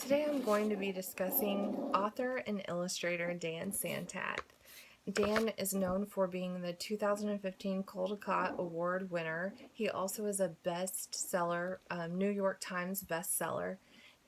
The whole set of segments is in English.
Today I'm going to be discussing author and illustrator Dan Santat. Dan is known for being the 2015 Caldecott Award winner. He also is a bestseller, New York Times bestseller.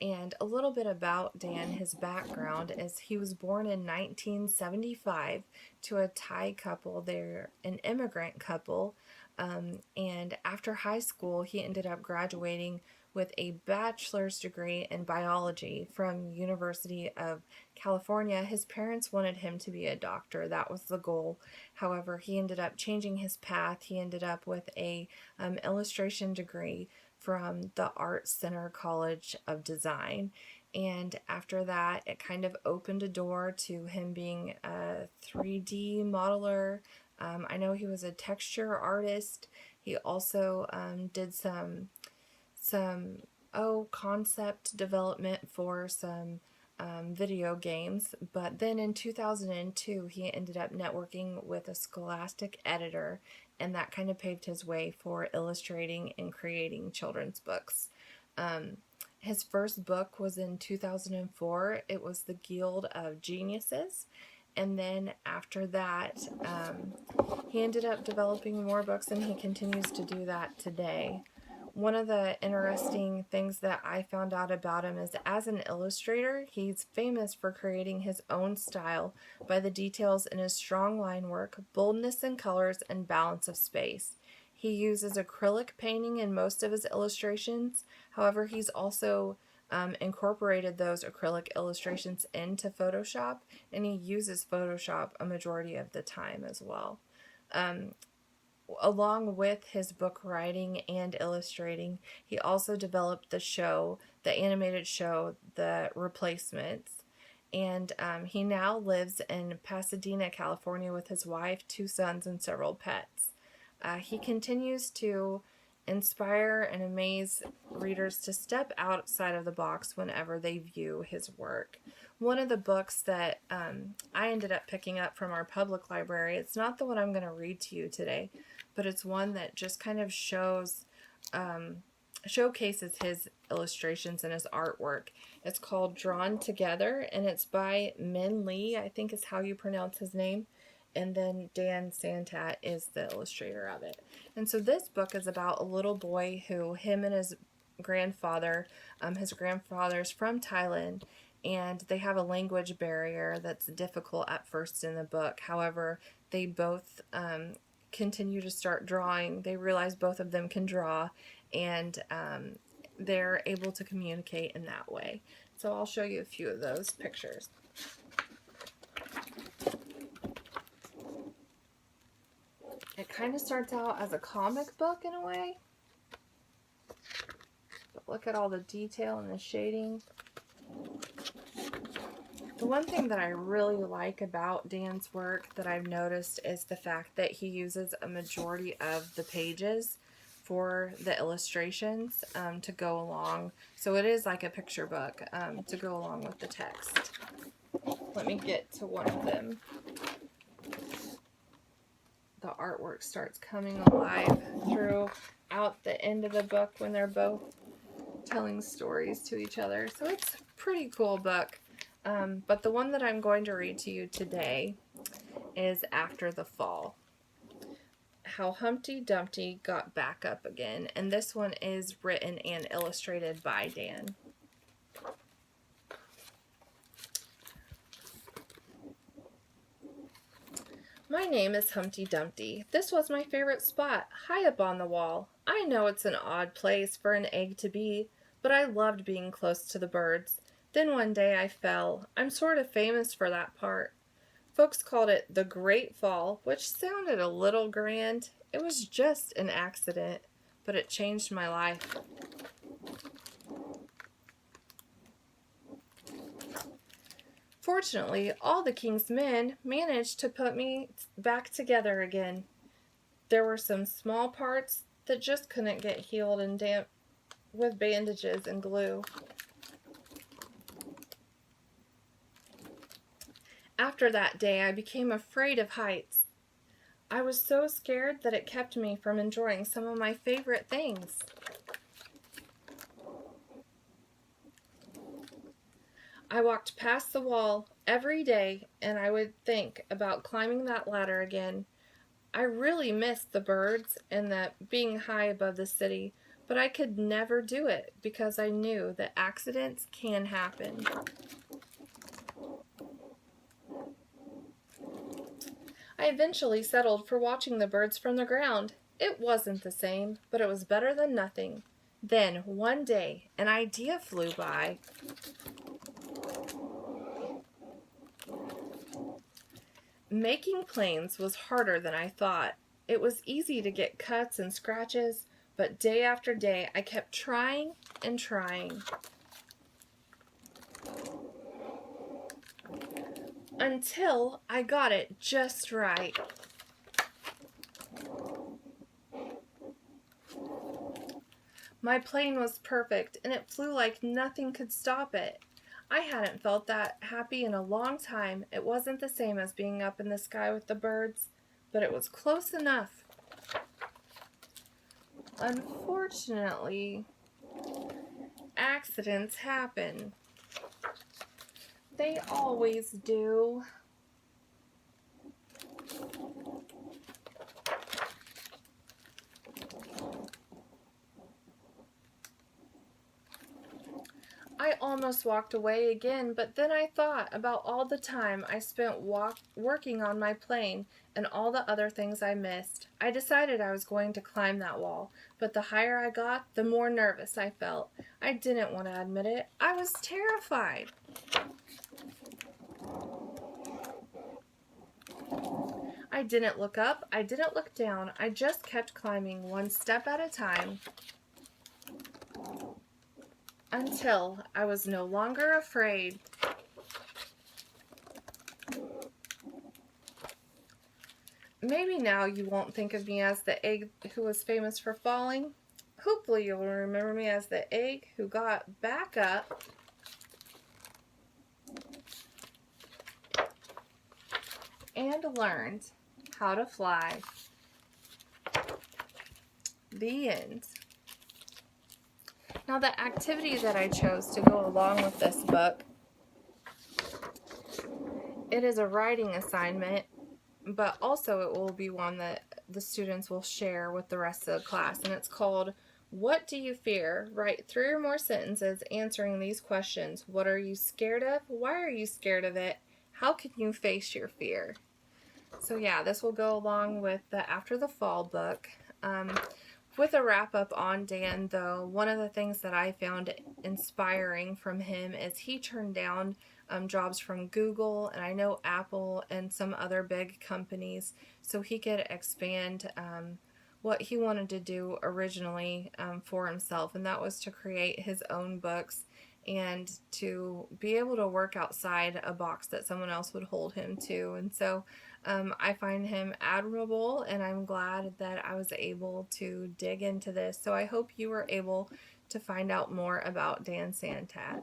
And a little bit about Dan, his background is he was born in 1975 to a Thai couple. They're an immigrant couple. And after high school, he ended up graduating with a bachelor's degree in biology from University of California. His parents wanted him to be a doctor. That was the goal. However, he ended up changing his path. He ended up with a illustration degree from the Art Center College of Design. And after that, it kind of opened a door to him being a 3D modeler. I know he was a texture artist. He also did some concept development for some video games. But then in 2002 he ended up networking with a Scholastic editor, and that kind of paved his way for illustrating and creating children's books. His first book was in 2004. It was The Guild of Geniuses. And then after that, he ended up developing more books, and he continues to do that today. One of the interesting things that I found out about him is as an illustrator, he's famous for creating his own style by the details in his strong line work, boldness in colors, and balance of space. He uses acrylic painting in most of his illustrations. However, he's also incorporated those acrylic illustrations into Photoshop, and he uses Photoshop a majority of the time as well. Along with his book writing and illustrating, he also developed the animated show, The Replacements. And he now lives in Pasadena, California with his wife, 2 sons, and several pets. He continues to inspire and amaze readers to step outside of the box whenever they view his work. One of the books that I ended up picking up from our public library, it's not the one I'm going to read to you today, but it's one that just kind of showcases his illustrations and his artwork. It's called Drawn Together, and it's by Min Lee, I think is how you pronounce his name. And then Dan Santat is the illustrator of it. And so this book is about a little boy who, him and his grandfather's from Thailand, and they have a language barrier that's difficult at first in the book. However, they both continue to start drawing. They realize both of them can draw, and they're able to communicate in that way. So I'll show you a few of those pictures. It kind of starts out as a comic book in a way. But look at all the detail and the shading. The one thing that I really like about Dan's work that I've noticed is the fact that he uses a majority of the pages for the illustrations to go along. So it is like a picture book to go along with the text. Let me get to one of them. The artwork starts coming alive throughout the end of the book when they're both telling stories to each other. So it's a pretty cool book. But the one that I'm going to read to you today is After the Fall. How Humpty Dumpty Got Back Up Again. And this one is written and illustrated by Dan. My name is Humpty Dumpty. This was my favorite spot, high up on the wall. I know it's an odd place for an egg to be, but I loved being close to the birds. Then one day I fell. I'm sort of famous for that part. Folks called it the Great Fall, which sounded a little grand. It was just an accident, but it changed my life. Fortunately, all the king's men managed to put me back together again. There were some small parts that just couldn't get healed and damp with bandages and glue. After that day, I became afraid of heights. I was so scared that it kept me from enjoying some of my favorite things. I walked past the wall every day and I would think about climbing that ladder again. I really missed the birds and that being high above the city, but I could never do it because I knew that accidents can happen. I eventually settled for watching the birds from the ground. It wasn't the same, but it was better than nothing. Then, one day, an idea flew by. Making planes was harder than I thought. It was easy to get cuts and scratches, but day after day I kept trying and trying until I got it just right. My plane was perfect and it flew like nothing could stop it. I hadn't felt that happy in a long time. It wasn't the same as being up in the sky with the birds, but it was close enough. Unfortunately, accidents happen. They always do. I almost walked away again, but then I thought about all the time I spent working on my plane and all the other things I missed. I decided I was going to climb that wall, but the higher I got, the more nervous I felt. I didn't want to admit it. I was terrified. I didn't look up, I didn't look down, I just kept climbing one step at a time until I was no longer afraid. Maybe now you won't think of me as the egg who was famous for falling. Hopefully you'll remember me as the egg who got back up and learned how to fly. The end. Now the activity that I chose to go along with this book, it is a writing assignment, but also it will be one that the students will share with the rest of the class, and it's called What Do You Fear? Write 3 or more sentences answering these questions. What are you scared of? Why are you scared of it? How can you face your fear? So yeah, this will go along with the After the Fall book. With a wrap up on Dan, though, one of the things that I found inspiring from him is he turned down jobs from Google and I know Apple and some other big companies so he could expand what he wanted to do originally for himself, and that was to create his own books and to be able to work outside a box that someone else would hold him to. And so I find him admirable, and I'm glad that I was able to dig into this. So I hope you were able to find out more about Dan Santat.